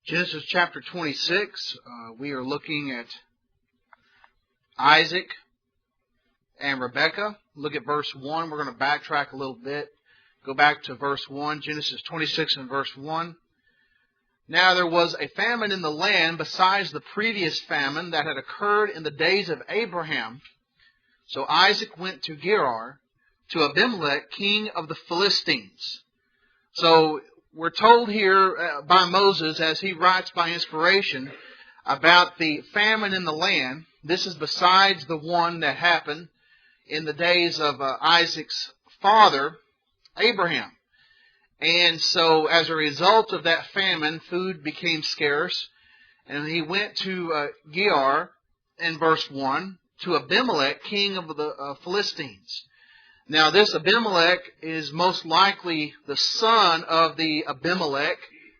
Genesis chapter 26, we are looking at Isaac and Rebekah. Look at verse 1. We're going to backtrack a little bit. Go back to verse 1, Genesis 26 and verse 1. Now there was a famine in the land besides the previous famine that had occurred in the days of Abraham. So Isaac went to Gerar, to Abimelech, king of the Philistines. So we're told here by Moses, as he writes by inspiration, about the famine in the land. This is besides the one that happened in the days of Isaac's father, Abraham. And so as a result of that famine, food became scarce. And he went to Gerar, in verse 1, to Abimelech, king of the Philistines. Now this Abimelech is most likely the son of the Abimelech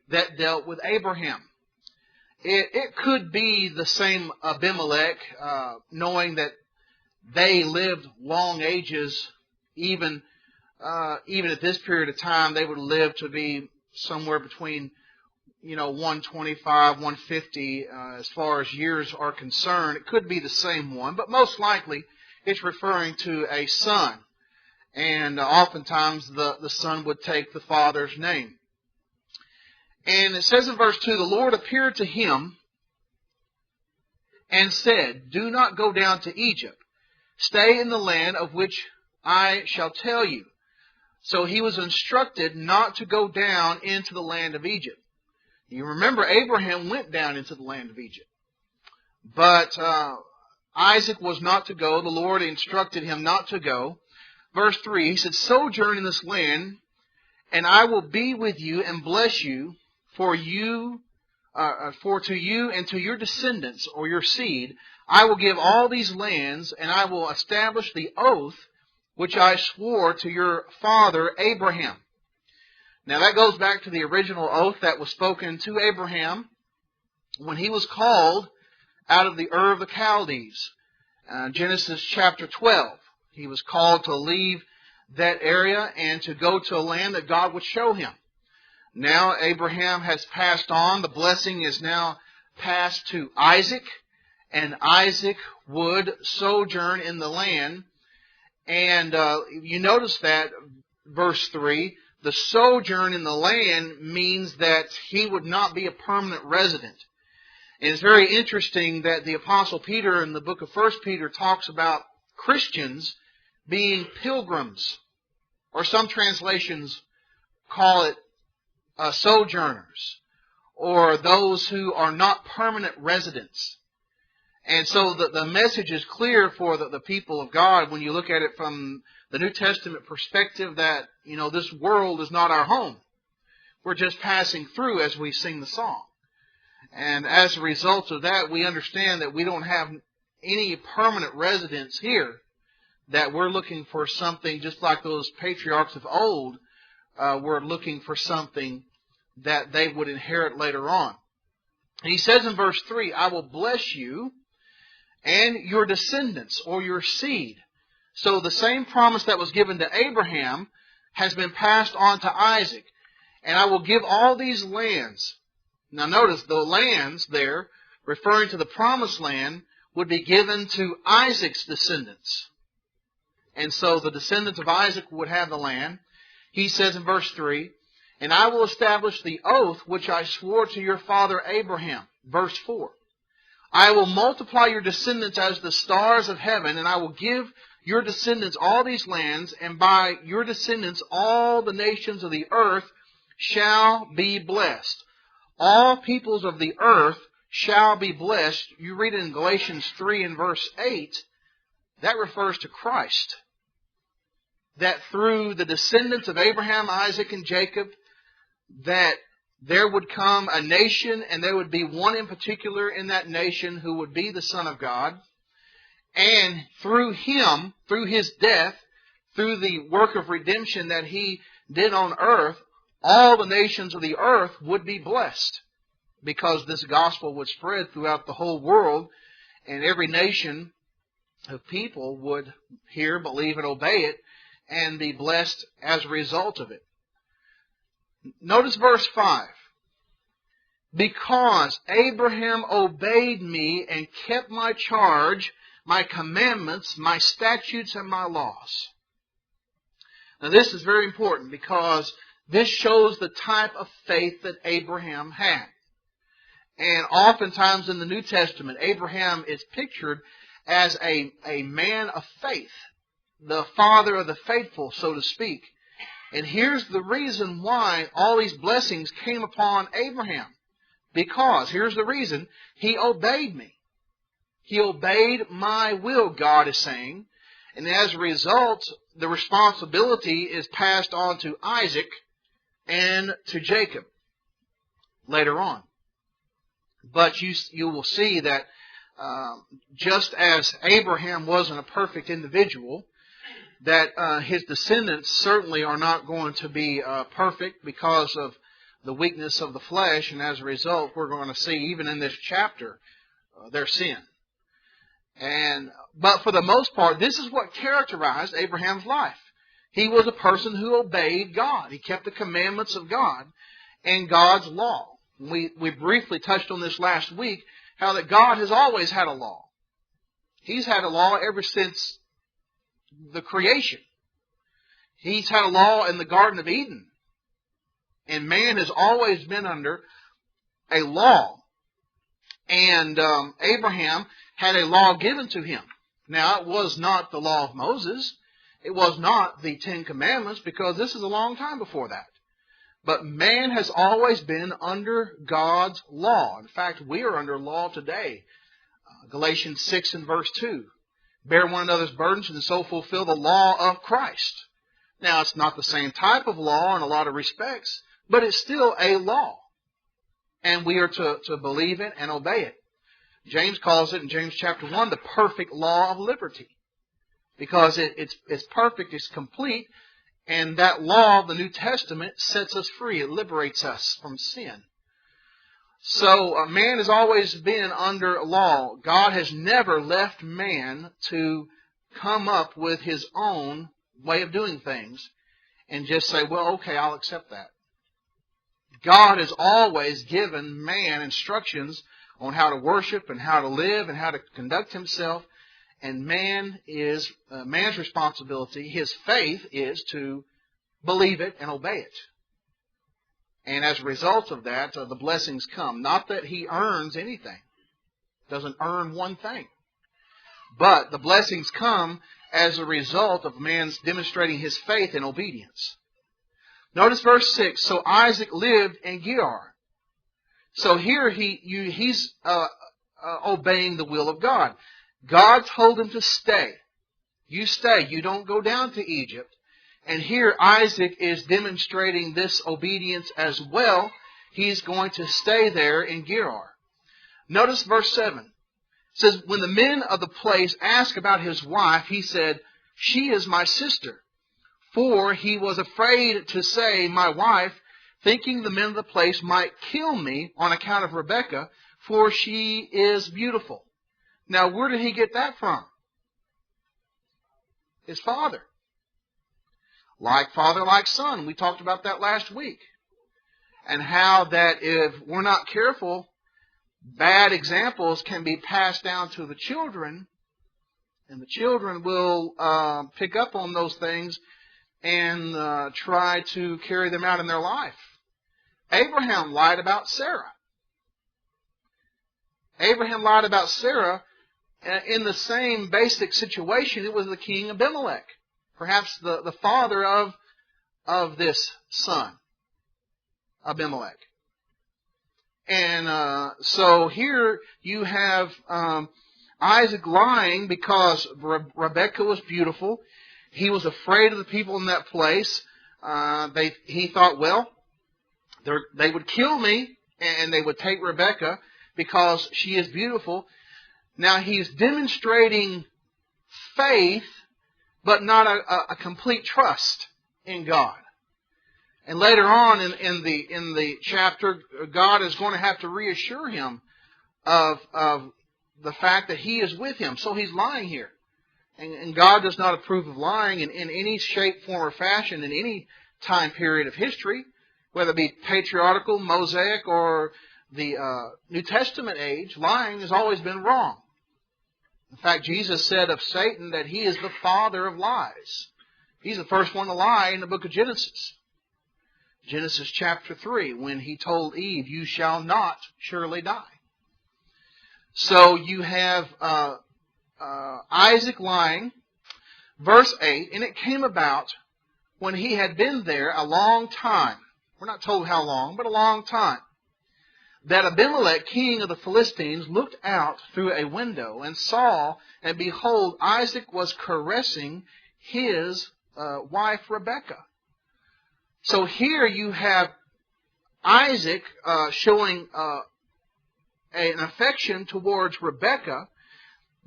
that dealt with Abraham. It could be the same Abimelech, knowing that they lived long ages. Even at this period of time, they would live to be somewhere between 125, 150 as far as years are concerned. It could be the same one, but most likely it's referring to a son. And oftentimes the son would take the father's name. And it says in verse 2, the Lord appeared to him and said, do not go down to Egypt. Stay in the land of which I shall tell you. So he was instructed not to go down into the land of Egypt. You remember Abraham went down into the land of Egypt. But Isaac was not to go. The Lord instructed him not to go. Verse 3, he said, sojourn in this land, and I will be with you and bless you, for to you and to your descendants, or your seed, I will give all these lands, and I will establish the oath which I swore to your father Abraham. Now that goes back to the original oath that was spoken to Abraham when he was called out of the Ur of the Chaldees. Genesis chapter 12. He was called to leave that area and to go to a land that God would show him. Now Abraham has passed on. The blessing is now passed to Isaac, and Isaac would sojourn in the land. And you notice that, verse 3, the sojourn in the land means that he would not be a permanent resident. And it's very interesting that the Apostle Peter in the book of 1 Peter talks about Christians being pilgrims, or some translations call it sojourners, or those who are not permanent residents. And so the message is clear for the people of God when you look at it from the New Testament perspective that, this world is not our home. We're just passing through as we sing the song. And as a result of that, we understand that we don't have any permanent residence here, that we're looking for something just like those patriarchs of old were looking for something that they would inherit later on. And he says in verse 3, I will bless you and your descendants, or your seed. So the same promise that was given to Abraham has been passed on to Isaac. And I will give all these lands. Now notice the lands there, referring to the promised land, would be given to Isaac's descendants. And so the descendants of Isaac would have the land. He says in verse 3, and I will establish the oath which I swore to your father Abraham. Verse 4, I will multiply your descendants as the stars of heaven, and I will give your descendants all these lands, and by your descendants all the nations of the earth shall be blessed. All peoples of the earth shall be blessed. You read it in Galatians 3 and verse 8. That refers to Christ. That through the descendants of Abraham, Isaac, and Jacob, that there would come a nation, and there would be one in particular in that nation who would be the Son of God. And through him, through his death, through the work of redemption that he did on earth, all the nations of the earth would be blessed, because this gospel would spread throughout the whole world, and every nation of people would hear, believe, and obey it, and be blessed as a result of it. Notice verse 5. because Abraham obeyed me and kept my charge, my commandments, my statutes, and my laws. Now this is very important because this shows the type of faith that Abraham had. And oftentimes in the New Testament, Abraham is pictured as a man of faith, the father of the faithful, so to speak. And here's the reason why all these blessings came upon Abraham. Because, here's the reason, he obeyed me. He obeyed my will, God is saying. And as a result, the responsibility is passed on to Isaac and to Jacob later on. But you will see that just as Abraham wasn't a perfect individual, that his descendants certainly are not going to be perfect because of the weakness of the flesh, and as a result, we're going to see, even in this chapter, their sin. But for the most part, this is what characterized Abraham's life. He was a person who obeyed God. He kept the commandments of God and God's law. We briefly touched on this last week, how that God has always had a law. He's had a law ever since the creation. He's had a law in the Garden of Eden. And man has always been under a law. And Abraham had a law given to him. Now, it was not the law of Moses. It was not the Ten Commandments, because this is a long time before that. But man has always been under God's law. In fact, we are under law today. Galatians 6 and verse 2. Bear one another's burdens and so fulfill the law of Christ. Now, it's not the same type of law in a lot of respects, but it's still a law. And we are to believe it and obey it. James calls it in James chapter 1 the perfect law of liberty. Because it's perfect, it's complete, and that law of the New Testament sets us free. It liberates us from sin. So man has always been under law. God has never left man to come up with his own way of doing things and just say, well, okay, I'll accept that. God has always given man instructions on how to worship and how to live and how to conduct himself. And man's responsibility, his faith, is to believe it and obey it. And as a result of that, the blessings come. Not that he earns anything. Doesn't earn one thing. But the blessings come as a result of man's demonstrating his faith and obedience. Notice verse 6. So Isaac lived in Gerar. So here he's obeying the will of God. God told him to stay. You stay. You don't go down to Egypt. And here Isaac is demonstrating this obedience as well. He's going to stay there in Gerar. Notice verse 7. It says, when the men of the place asked about his wife, he said, she is my sister. For he was afraid to say, my wife, thinking the men of the place might kill me on account of Rebekah, for she is beautiful. Now, where did he get that from? His father. Like father, like son. We talked about that last week. And how that if we're not careful, bad examples can be passed down to the children, and the children will pick up on those things and try to carry them out in their life. Abraham lied about Sarah. Abraham lied about Sarah in the same basic situation. It was the king Abimelech, perhaps the father of this son, Abimelech. And so here you have Isaac lying because Rebekah was beautiful. He was afraid of the people in that place. He thought, well, they would kill me and they would take Rebekah because she is beautiful. Now he's demonstrating faith, but not a complete trust in God. And later on in the chapter, God is going to have to reassure him of the fact that he is with him. So he's lying here. And God does not approve of lying in any shape, form, or fashion in any time period of history, whether it be patriarchal, Mosaic, or New Testament age, lying has always been wrong. In fact, Jesus said of Satan that he is the father of lies. He's the first one to lie in the book of Genesis. Genesis chapter 3, when he told Eve, "You shall not surely die." So you have Isaac lying. Verse 8, and it came about when he had been there a long time. We're not told how long, but a long time. That Abimelech, king of the Philistines, looked out through a window and saw, and behold, Isaac was caressing his wife Rebekah. So here you have Isaac showing an affection towards Rebekah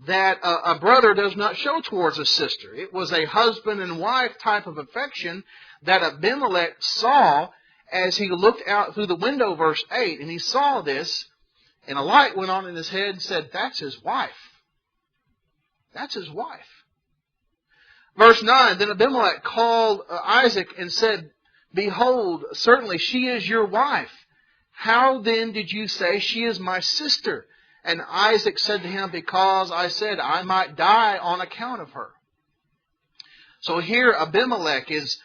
that a brother does not show towards a sister. It was a husband and wife type of affection that Abimelech saw as he looked out through the window, verse 8, and he saw this, and a light went on in his head and said, "That's his wife. That's his wife." Verse 9, then Abimelech called Isaac and said, "Behold, certainly she is your wife. How then did you say, 'She is my sister'?" And Isaac said to him, "Because I said I might die on account of her." So here Abimelech is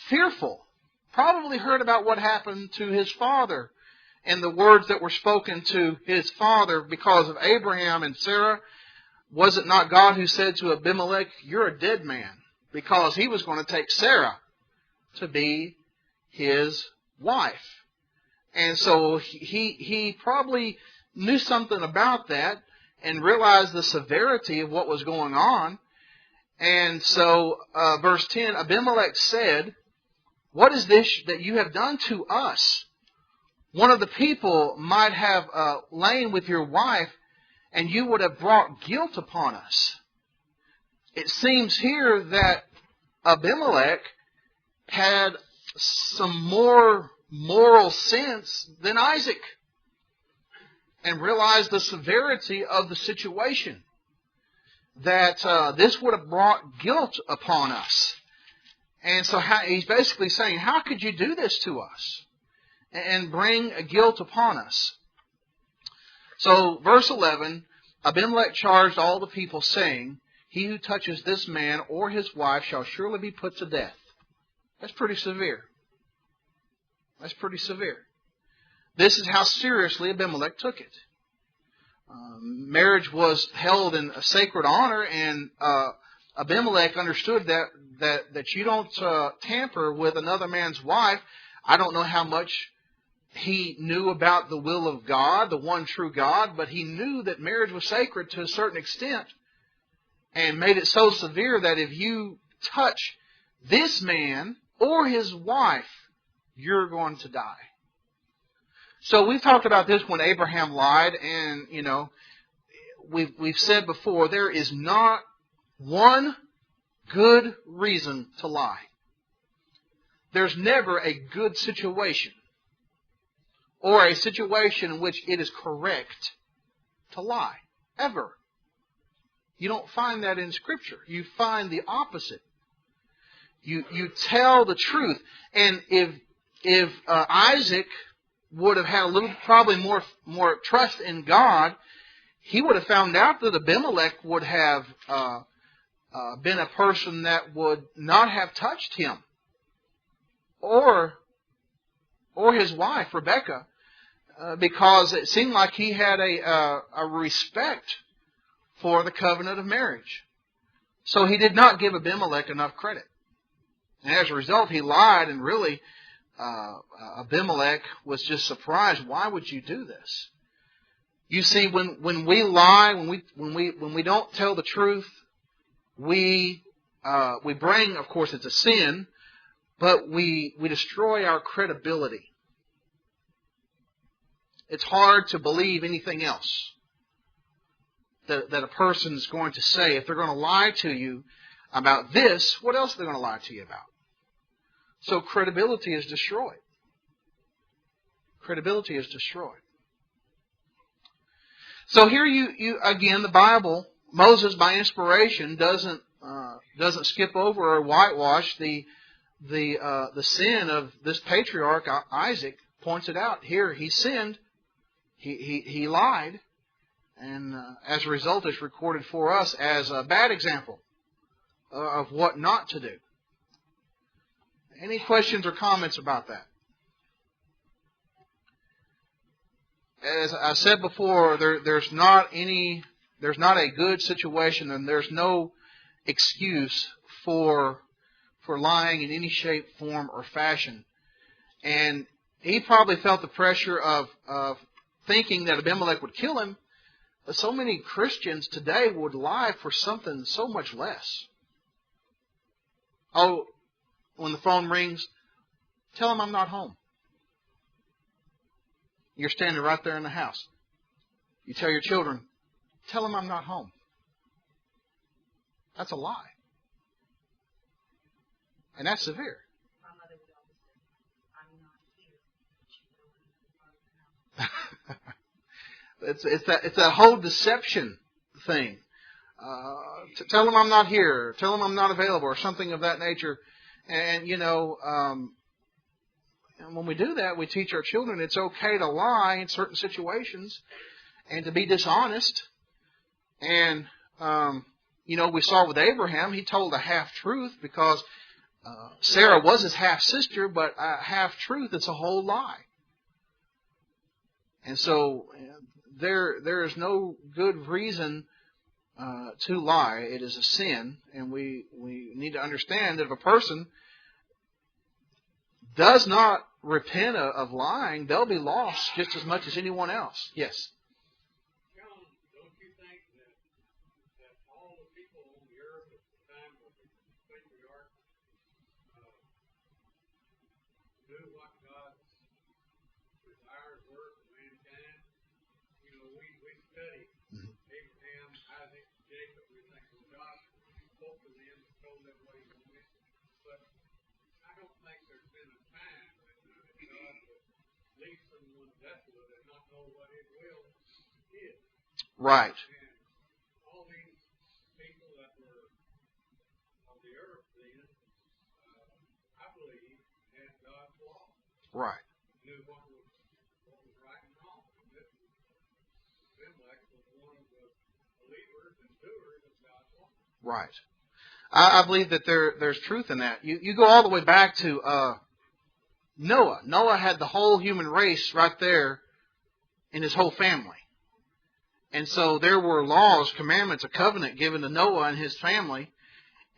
fearful. Probably heard about what happened to his father and the words that were spoken to his father because of Abraham and Sarah. Was it not God who said to Abimelech, "You're a dead man," because he was going to take Sarah to be his wife? And so he probably knew something about that and realized the severity of what was going on. And so, verse 10, Abimelech said, "What is this that you have done to us? One of the people might have lain with your wife, and you would have brought guilt upon us." It seems here that Abimelech had some more moral sense than Isaac and realized the severity of the situation, that this would have brought guilt upon us. And so he's basically saying, how could you do this to us and bring a guilt upon us? So verse 11, Abimelech charged all the people, saying, "He who touches this man or his wife shall surely be put to death." That's pretty severe. That's pretty severe. This is how seriously Abimelech took it. Marriage was held in a sacred honor, and Abimelech understood that you don't tamper with another man's wife. I don't know how much he knew about the will of God, the one true God, but he knew that marriage was sacred to a certain extent, and made it so severe that if you touch this man or his wife, you're going to die. So we've talked about this when Abraham lied, and we've said before, there is not one good reason to lie. There's never a good situation or a situation in which it is correct to lie, ever. You don't find that in Scripture. You find the opposite. You tell the truth. And if Isaac would have had a little, probably more trust in God, he would have found out that Abimelech would have been a person that would not have touched him or his wife Rebekah, because it seemed like he had a respect for the covenant of marriage. So he did not give Abimelech enough credit, and as a result, he lied. And really, Abimelech was just surprised. Why would you do this? You see, when we lie, when we don't tell the truth, we bring, of course, it's a sin, but we destroy our credibility. It's hard to believe anything else that a person is going to say. If they're going to lie to you about this, what else are they going to lie to you about? So credibility is destroyed. Credibility is destroyed. So here you again, the Bible, Moses by inspiration doesn't skip over or whitewash the sin of this patriarch Isaac, points it out. Here, he sinned. He lied. And as a result, it's recorded for us as a bad example of what not to do. Any questions or comments about that? As I said before, there's not a good situation, and there's no excuse for lying in any shape, form, or fashion. And he probably felt the pressure of thinking that Abimelech would kill him. But so many Christians today would lie for something so much less. Oh, when the phone rings, tell him I'm not home. You're standing right there in the house. You tell your children, tell him I'm not home. That's a lie. And that's severe. My mother would always say, I'm not here. It's that whole deception thing. Tell them I'm not here. Tell them I'm not available, or something of that nature. And and when we do that, we teach our children it's okay to lie in certain situations and to be dishonest. And we saw with Abraham, he told a half truth because Sarah was his half sister, but a half truth, it's a whole lie. And so there is no good reason to lie. It is a sin, and we need to understand that if a person does not repent of lying, they'll be lost just as much as anyone else. Yes? Shawn, don't you think that all the people on the earth at the time of the patriarchs knew what God's desires were for mankind? We study Abraham, Isaac, Jacob. We think, well, God spoke to them and told them what he wanted. But I don't think there's been a time that God would leave someone desolate and not know what his will is. Right. And all these people that were on the earth then, I believe, had God's law. Right. Knew what was right and wrong. And this Abimelech was one of the believers and doers of God's law. Right. I believe that there's truth in that. You go all the way back to Noah. Noah had the whole human race right there in his whole family. And so there were laws, commandments, a covenant given to Noah and his family,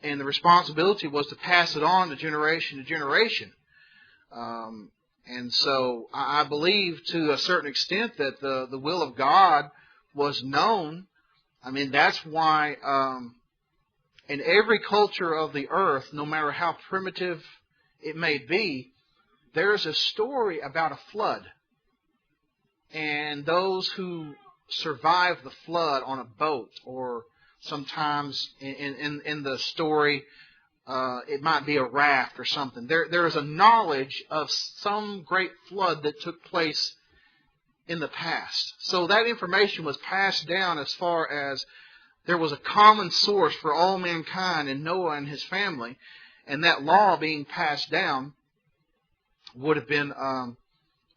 and the responsibility was to pass it on to generation. And so I believe to a certain extent that the will of God was known. I mean, that's why in every culture of the earth, no matter how primitive it may be, there's a story about a flood. And those who survive the flood on a boat, or sometimes in the story, it might be a raft or something. There is a knowledge of some great flood that took place in the past. So that information was passed down as far as there was a common source for all mankind in Noah and his family, and that law being passed down would have been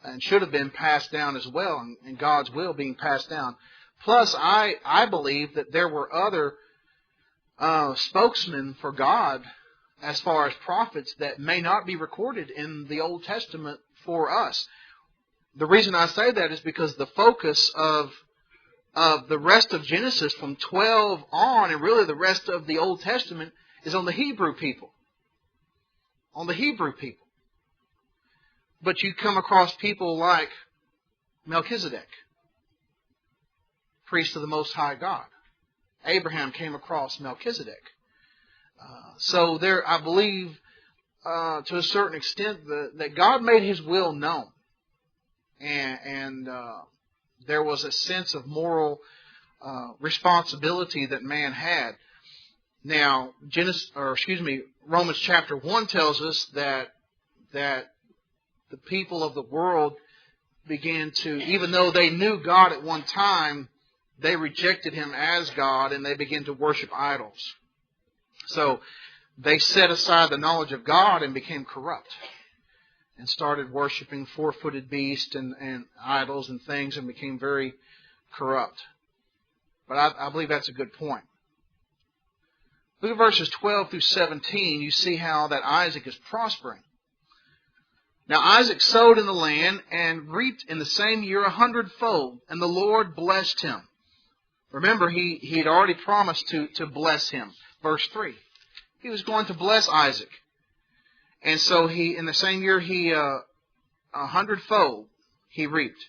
and should have been passed down as well, and God's will being passed down. Plus, I believe that there were other spokesmen for God as far as prophets that may not be recorded in the Old Testament for us. The reason I say that is because the focus of the rest of Genesis from 12 on, and really the rest of the Old Testament, is on the Hebrew people. On the Hebrew people. But you come across people like Melchizedek, priest of the Most High God. Abraham came across Melchizedek. So there, I believe, to a certain extent, that God made His will known. And there was a sense of moral responsibility that man had. Now, Romans chapter 1 tells us that the people of the world began to, even though they knew God at one time, they rejected Him as God, and they began to worship idols. So they set aside the knowledge of God and became corrupt. and started worshiping four-footed beasts and idols and things and became very corrupt. But I believe that's a good point. Look at verses 12 through 17. You see how that Isaac is prospering. Now Isaac sowed in the land and reaped in the same year 100-fold, and the Lord blessed him. Remember, he had already promised to bless him. Verse 3. He was going to bless Isaac. And so in the same year, 100-fold he reaped.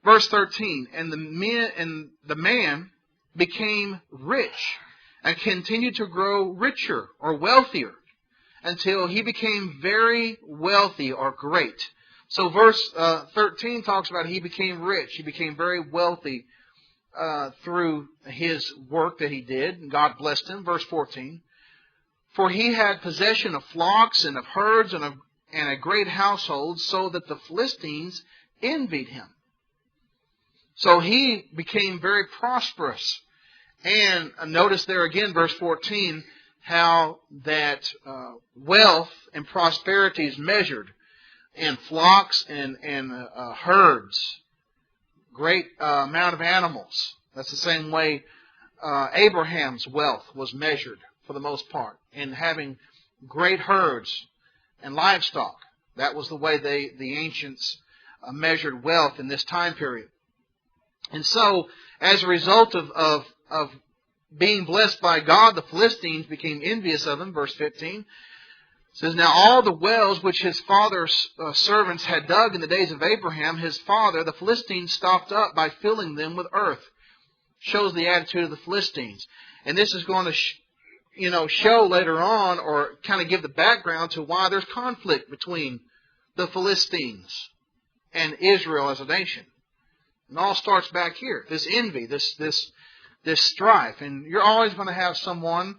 Verse 13. And the man became rich and continued to grow richer or wealthier until he became very wealthy or great. So verse 13 talks about he became rich. He became very wealthy through his work that he did, and God blessed him. Verse 14. For he had possession of flocks and of herds and a great household, so that the Philistines envied him. So he became very prosperous. And notice there again, verse 14, how that wealth and prosperity is measured in flocks and herds. Great amount of animals. That's the same way Abraham's wealth was measured for the most part, in having great herds and livestock. That was the way the ancients measured wealth in this time period. And so, as a result of being blessed by God, the Philistines became envious of him. Verse 15 says, Now all the wells which his father's servants had dug in the days of Abraham, his father, the Philistines stopped up by filling them with earth. Shows the attitude of the Philistines. And this is going to show later on, or kind of give the background to why there's conflict between the Philistines and Israel as a nation. It all starts back here. This envy, this strife. And you're always going to have someone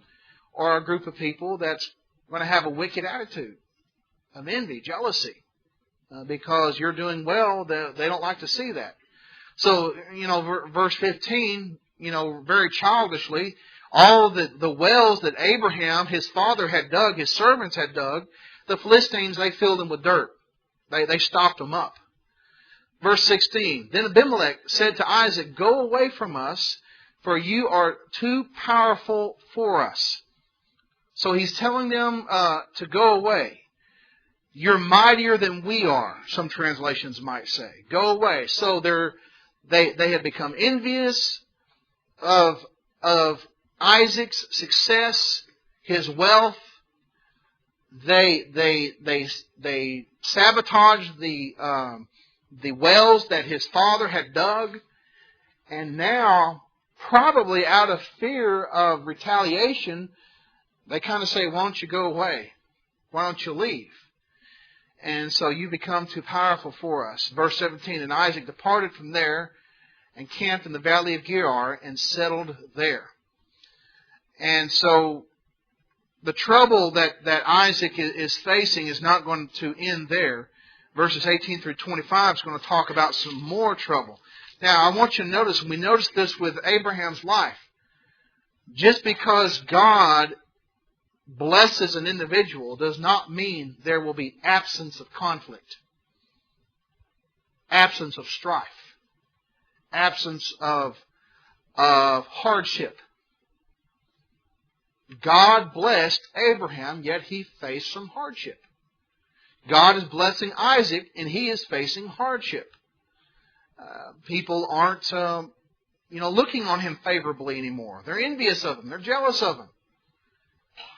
or a group of people that's going to have a wicked attitude of envy, jealousy. Because you're doing well, they don't like to see that. So, verse 15, very childishly, all the wells that Abraham, his father, had dug, his servants had dug, the Philistines, they filled them with dirt. They stopped them up. Verse 16, Then Abimelech said to Isaac, Go away from us, for you are too powerful for us. So he's telling them to go away. You're mightier than we are, some translations might say. Go away. So they had become envious of Isaac's success, his wealth. They sabotaged the wells that his father had dug, and now, probably out of fear of retaliation, they kind of say, "Why don't you go away? Why don't you leave?" And so you become too powerful for us. Verse 17, And Isaac departed from there and camped in the valley of Gerar and settled there. And so the trouble that Isaac is facing is not going to end there. Verses 18 through 25 is going to talk about some more trouble. Now, I want you to notice, and we noticed this with Abraham's life, just because God blesses an individual does not mean there will be absence of conflict, absence of strife, absence of hardship. God blessed Abraham, yet he faced some hardship. God is blessing Isaac, and he is facing hardship. People aren't, looking on him favorably anymore. They're envious of him. They're jealous of him.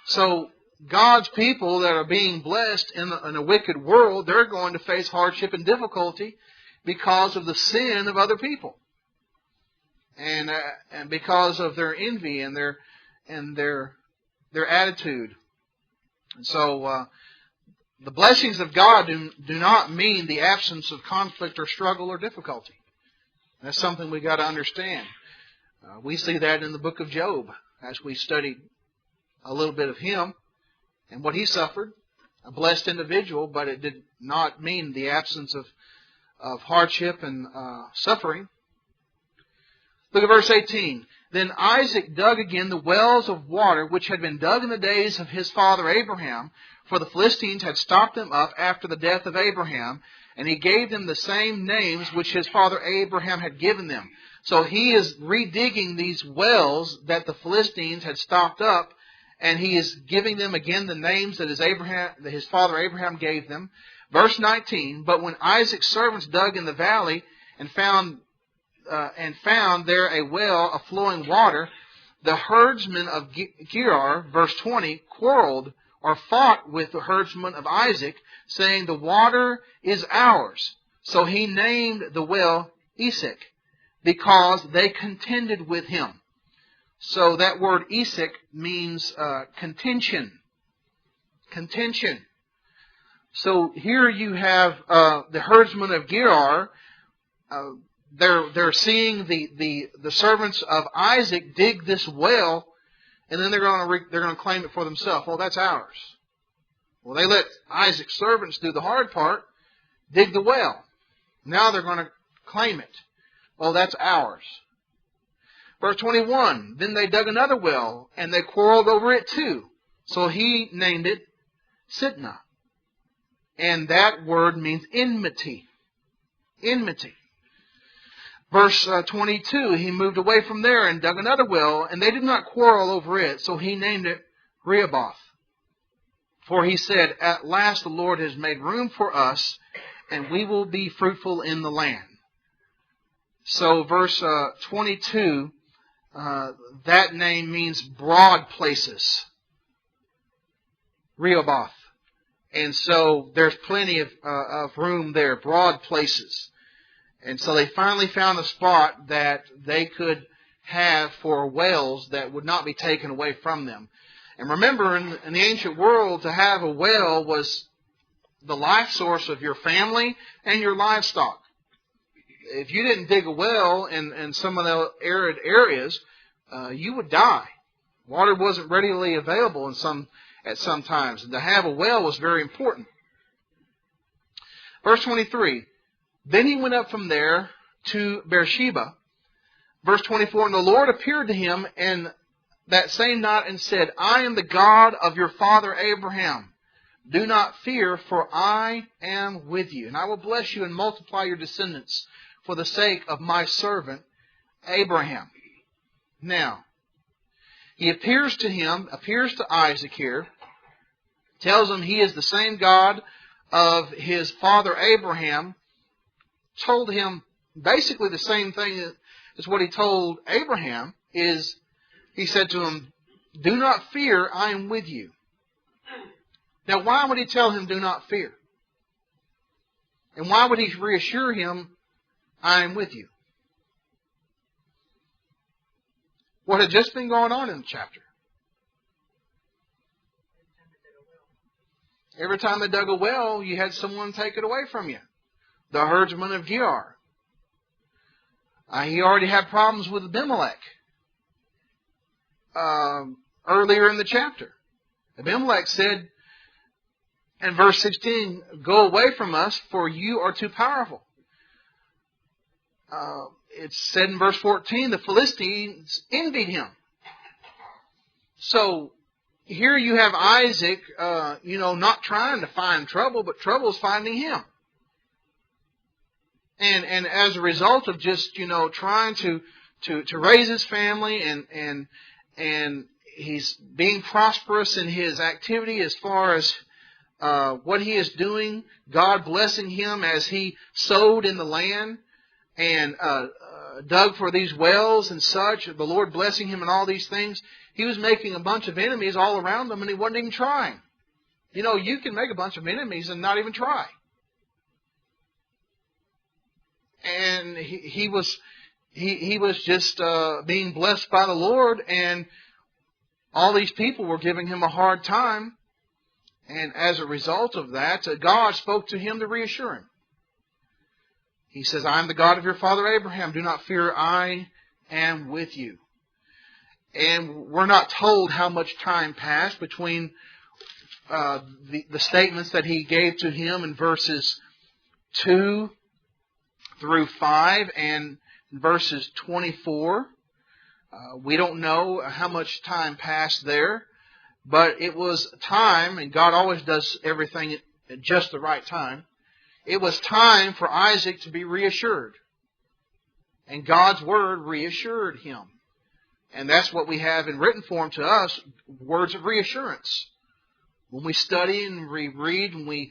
So God's people that are being blessed in a wicked world, they're going to face hardship and difficulty because of the sin of other people, and because of their envy and their attitude. And so the blessings of God do not mean the absence of conflict or struggle or difficulty. That's something we got to understand. We see that in the book of Job as we studied a little bit of him and what he suffered. A blessed individual, but it did not mean the absence of hardship and suffering. Look at verse 18. Then Isaac dug again the wells of water which had been dug in the days of his father Abraham, for the Philistines had stopped them up after the death of Abraham, and he gave them the same names which his father Abraham had given them. So he is redigging these wells that the Philistines had stopped up, and he is giving them again the names that his father Abraham gave them. Verse 19, but when Isaac's servants dug in the valley and found there a well of flowing water, the herdsmen of Gerar, verse 20, quarreled or fought with the herdsmen of Isaac, saying, the water is ours. So he named the well Esek, because they contended with him. So that word Esek means contention. Contention. So here you have the herdsmen of Gerar. They're seeing the servants of Isaac dig this well, and then they're going to claim it for themselves. Well, that's ours. Well, they let Isaac's servants do the hard part, dig the well. Now they're going to claim it. Well, that's ours. Verse 21, then they dug another well, and they quarreled over it too. So he named it Sitnah. And that word means enmity. Enmity. Verse 22, he moved away from there and dug another well, and they did not quarrel over it, so he named it Rehoboth. For he said, at last the Lord has made room for us, and we will be fruitful in the land. So verse 22, that name means broad places. Rehoboth. And so there's plenty of room there, broad places. And so they finally found a spot that they could have for wells that would not be taken away from them. And remember, in the ancient world, to have a well was the life source of your family and your livestock. If you didn't dig a well in some of the arid areas, you would die. Water wasn't readily available at some times. And to have a well was very important. Verse 23. Then he went up from there to Beersheba. Verse 24, and the Lord appeared to him in that same night and said, I am the God of your father Abraham. Do not fear, for I am with you. And I will bless you and multiply your descendants for the sake of my servant Abraham. Now, he appears to Isaac here, tells him he is the same God of his father Abraham, told him basically the same thing as what he told Abraham. Is he said to him, do not fear, I am with you. Now, why would he tell him, do not fear? And why would he reassure him, I am with you? What had just been going on in the chapter? Every time they dug a well, you had someone take it away from you. The herdsman of Gerar. He already had problems with Abimelech earlier in the chapter. Abimelech said in verse 16, go away from us, for you are too powerful. It's said in verse 14, the Philistines envied him. So here you have Isaac, not trying to find trouble, but trouble's finding him. And as a result of just, trying to raise his family and he's being prosperous in his activity as far as what he is doing, God blessing him as he sowed in the land and dug for these wells and such, the Lord blessing him in all these things, he was making a bunch of enemies all around him, and he wasn't even trying. You can make a bunch of enemies and not even try. And he was just being blessed by the Lord, and all these people were giving him a hard time. And as a result of that, God spoke to him to reassure him. He says, I am the God of your father Abraham. Do not fear, I am with you. And we're not told how much time passed between the statements that he gave to him in verses 2 through 5 and verses 24. We don't know how much time passed there, but it was time, and God always does everything at just the right time. It was time for Isaac to be reassured. And God's Word reassured him. And that's what we have in written form to us, words of reassurance. When we study and we read and we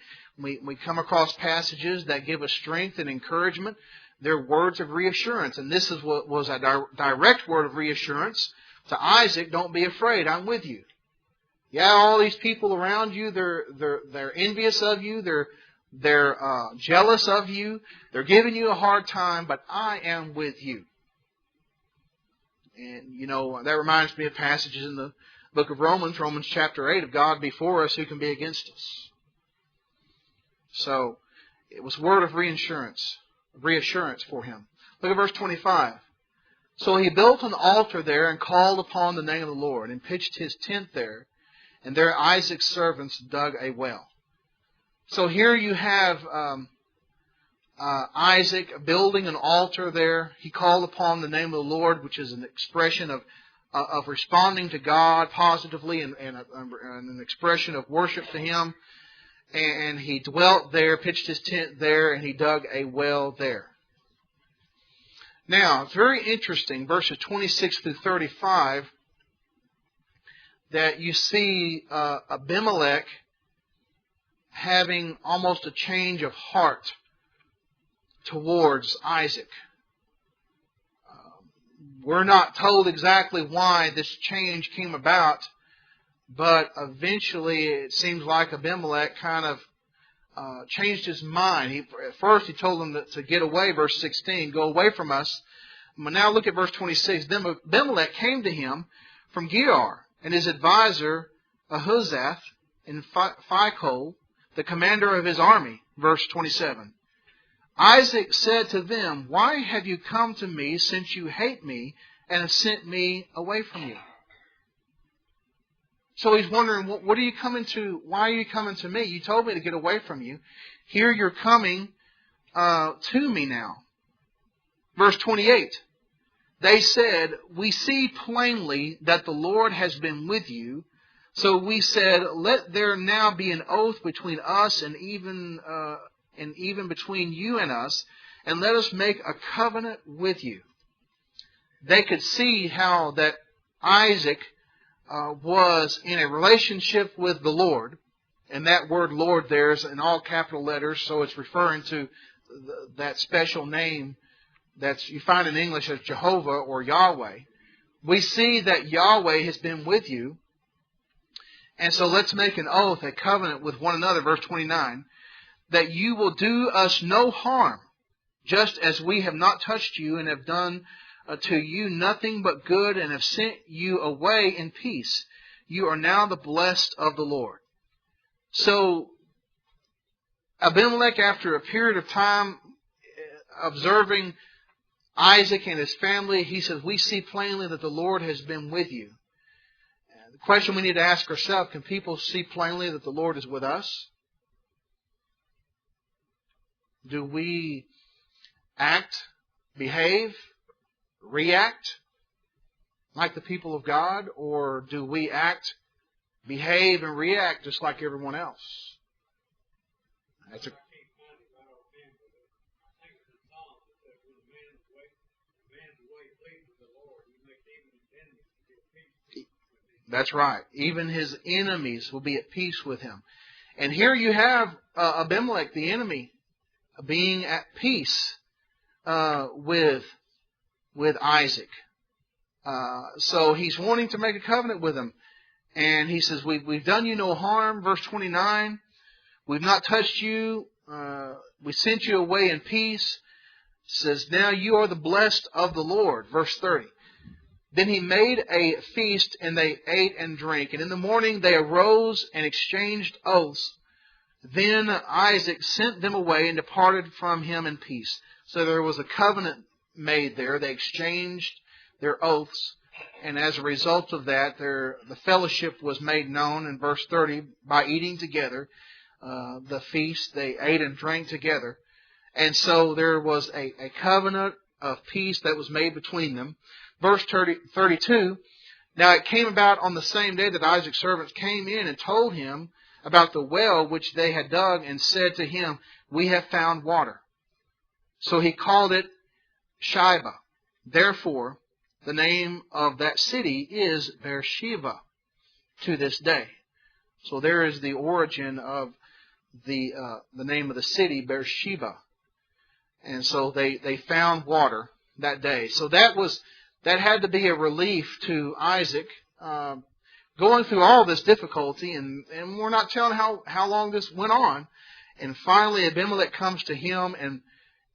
come across passages that give us strength and encouragement, they're words of reassurance. And this is what was a direct word of reassurance to Isaac. Don't be afraid, I'm with you. Yeah, all these people around you, they're envious of you, they're jealous of you, they're giving you a hard time, but I am with you. And, you know, that reminds me of passages in the book of Romans, Romans chapter 8, of God before us, who can be against us? So, it was word of reassurance for him. Look at verse 25. So he built an altar there and called upon the name of the Lord and pitched his tent there, and there Isaac's servants dug a well. So here you have Isaac building an altar there. He called upon the name of the Lord, which is an expression of responding to God positively and an expression of worship to Him. And he dwelt there, pitched his tent there, and he dug a well there. Now, it's very interesting, verses 26 through 35, that you see Abimelech having almost a change of heart towards Isaac. We're not told exactly why this change came about, but eventually it seems like Abimelech kind of changed his mind. At first he told him to get away, verse 16, go away from us. But now look at verse 26. Then Abimelech came to him from Gerar, and his advisor Ahuzath and Phicol, the commander of his army. Verse 27. Isaac said to them, why have you come to me, since you hate me and have sent me away from you? So he's wondering, what are you coming to? Why are you coming to me? You told me to get away from you. Here you're coming to me now. Verse 28. They said, we see plainly that the Lord has been with you. So we said, let there now be an oath between us and even between you and us, and let us make a covenant with you. They could see how that Isaac was in a relationship with the Lord, and that word Lord there is in all capital letters, so it's referring to that special name that you find in English as Jehovah or Yahweh. We see that Yahweh has been with you, and so let's make an oath, a covenant with one another, verse 29, that you will do us no harm, just as we have not touched you and have done to you nothing but good and have sent you away in peace. You are now the blessed of the Lord. So Abimelech, after a period of time observing Isaac and his family, he says, we see plainly that the Lord has been with you. The question we need to ask ourselves, can people see plainly that the Lord is with us? Do we act, behave, react like the people of God, or do we act, behave, and react just like everyone else? That's a That's right. Even his enemies will be at peace with him. And here you have Abimelech, the enemy, being at peace with Isaac. So he's wanting to make a covenant with him. And he says, we've done you no harm. Verse 29, we've not touched you. We sent you away in peace. It says, now you are the blessed of the Lord. Verse 30. Then he made a feast, and they ate and drank. And in the morning they arose and exchanged oaths. Then Isaac sent them away and departed from him in peace. So there was a covenant made there. They exchanged their oaths. And as a result of that, the fellowship was made known in verse 30 by eating together. The feast, they ate and drank together. And so there was a covenant of peace that was made between them. Verse 32, now it came about on the same day that Isaac's servants came in and told him about the well which they had dug, and said to him, we have found water. So he called it Shibah. Therefore, the name of that city is Beersheba to this day. So there is the origin of the name of the city, Beersheba. And so they found water that day. So that had to be a relief to Isaac, going through all this difficulty, and we're not telling how long this went on. And finally Abimelech comes to him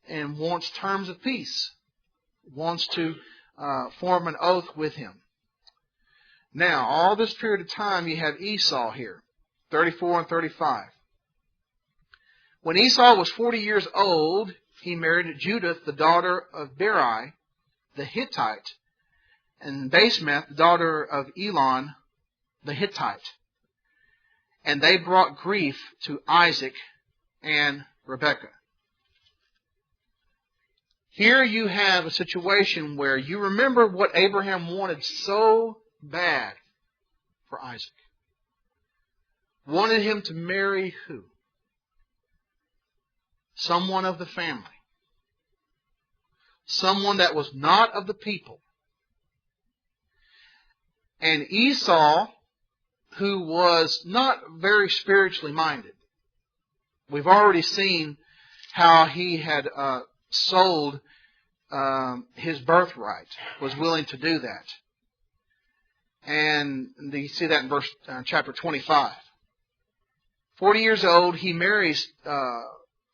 and wants terms of peace, wants to form an oath with him. Now, all this period of time you have Esau here, 34 and 35. When Esau was 40 years old, he married Judith, the daughter of Beri, the Hittite, and Basemath, the daughter of Elon, the Hittite. And they brought grief to Isaac and Rebekah. Here you have a situation where you remember what Abraham wanted so bad for Isaac. Wanted him to marry who? Someone of the family. Someone that was not of the people. And Esau, who was not very spiritually minded. We've already seen how he had sold his birthright, was willing to do that. And you see that in chapter 25. 40 years old, he marries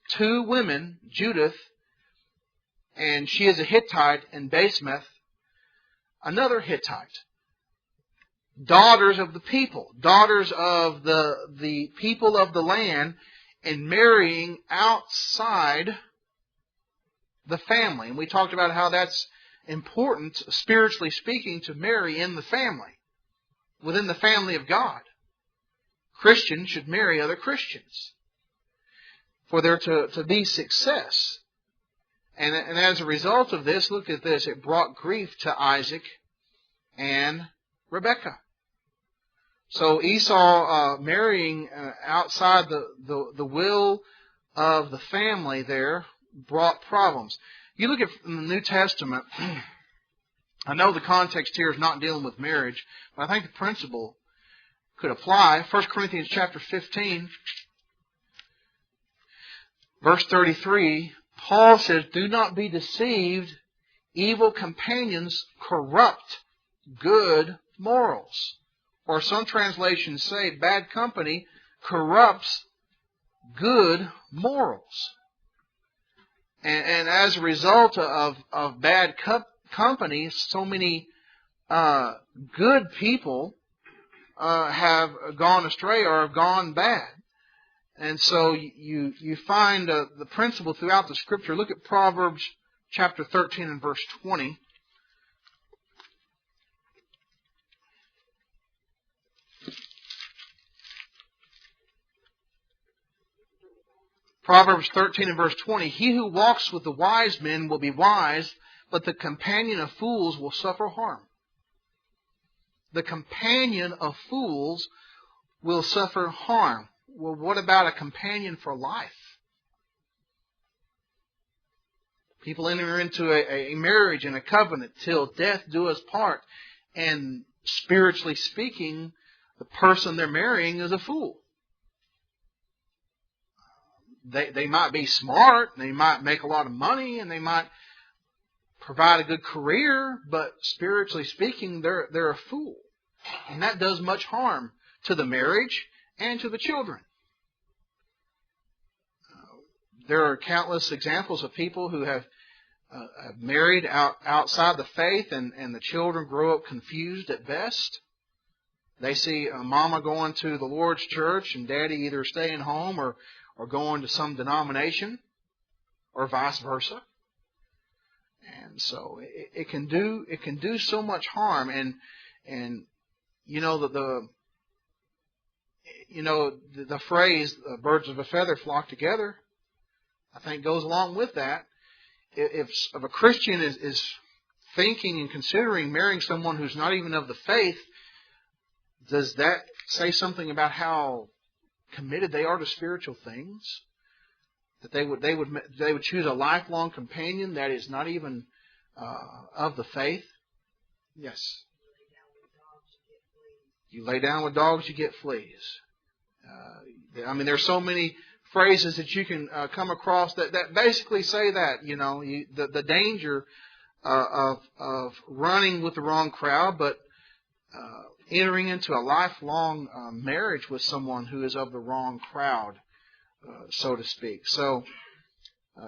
two women, Judith, and she is a Hittite, and Basemath, another Hittite. Daughters of the people, daughters of the people of the land, and marrying outside the family. And we talked about how that's important, spiritually speaking, to marry in the family, within the family of God. Christians should marry other Christians for there to be success. And as a result of this, look at this, it brought grief to Isaac and Rebekah. So Esau marrying outside the will of the family there brought problems. You look at in the New Testament, I know the context here is not dealing with marriage, but I think the principle could apply. 1 Corinthians chapter 15, verse 33, Paul says, do not be deceived, evil companions corrupt good morals. Or some translations say, bad company corrupts good morals. And as a result of bad company, so many good people have gone astray or have gone bad. And so you find the principle throughout the Scripture. Look at Proverbs chapter 13 and verse 20. Proverbs 13 and verse 20, he who walks with the wise men will be wise, but the companion of fools will suffer harm. The companion of fools will suffer harm. Well, what about a companion for life? People enter into a marriage and a covenant till death do us part. And spiritually speaking, the person they're marrying is a fool. They might be smart, they might make a lot of money, and they might provide a good career, but spiritually speaking, they're a fool. And that does much harm to the marriage and to the children. There are countless examples of people who have married outside the faith, and the children grow up confused at best. They see mama going to the Lord's church and daddy either staying home or going to some denomination, or vice versa. And so it can do so much harm. And you know the phrase "birds of a feather flock together," I think goes along with that. if a Christian is thinking and considering marrying someone who's not even of the faith, does that say something about how committed they are to spiritual things? That they would choose a lifelong companion that is not even of the faith? Yes. You lay down with dogs, you get fleas. There's so many phrases that you can come across that basically say that. The danger of running with the wrong crowd, but entering into a lifelong marriage with someone who is of the wrong crowd, so to speak. So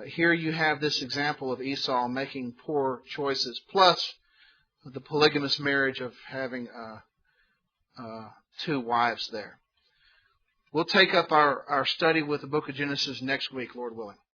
here you have this example of Esau making poor choices, plus the polygamous marriage of having two wives there. We'll take up our study with the book of Genesis next week, Lord willing.